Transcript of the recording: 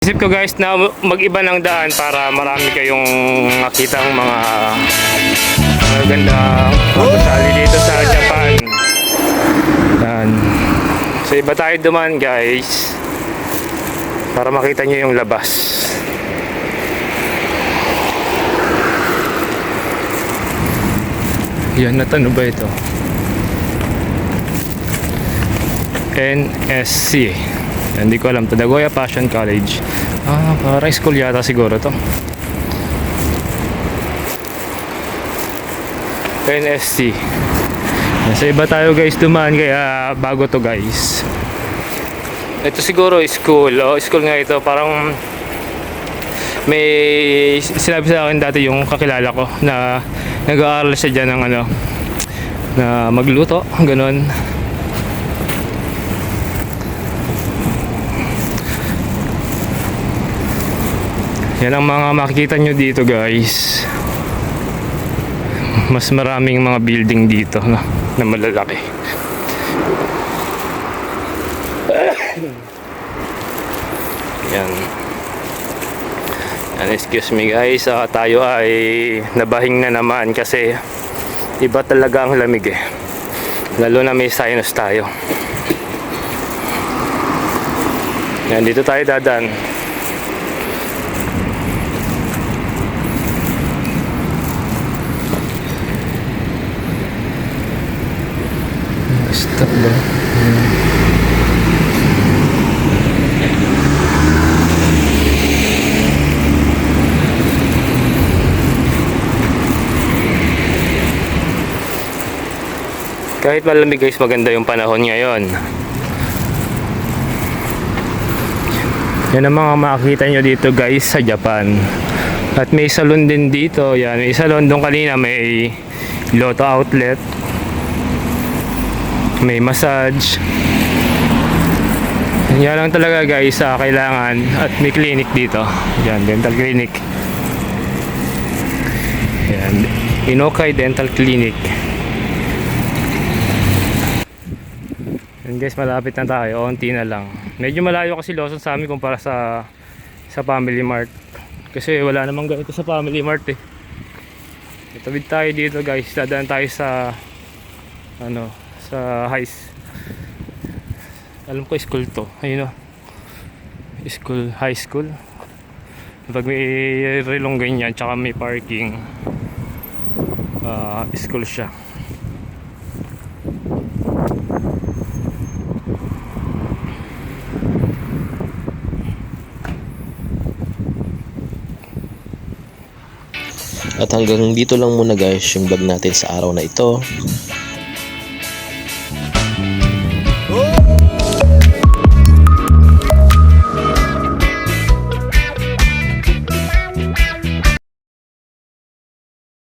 Isip ko guys na mag-iba ng daan para marami kayong makita ng mga magandang pagkasali dito sa Japan. Yan. So iba tayo duman guys para makita nyo yung labas. Yan, ano ba ito? NSC. Hindi ko alam to. Nagoya Passion College. Parang school yata siguro to. NSC. Nasa iba tayo guys dumaan kaya bago to guys. Ito siguro school. School nga ito. Parang may sinabi sa akin dati yung kakilala ko na nag-aaral siya dyan ng na magluto. Ganon. Yan ang mga makikita nyo dito guys. Mas maraming mga building dito na malalaki. Yan. And excuse me guys, tayo ay nabahing na naman kasi iba talaga ang lamig eh. Lalo na may sinus tayo. Yan, dito tayo dadan. Stop ba? Kahit malamig guys, maganda yung panahon ngayon. Yan ang mga makikita nyo dito guys sa Japan. At may salon din dito. Yan, may salon doon kanina, may Lotto outlet. May massage. Yan lang talaga guys, kailangan. At may clinic dito. Yan, dental clinic. Yan, Inokay Dental Clinic. Yan guys, malapit na tayo. Onti na lang. Medyo malayo kasi Lawson sa amin kumpara sa Family Mart. Kasi wala namang ganito sa Family Mart eh. Itawid tayo dito guys. Dadaan tayo sa sa alam ko school to. Ayun o. School, high school. Pag may relong ganyan tsaka may parking, school siya. At hanggang dito lang muna guys yung vlog natin sa araw na ito.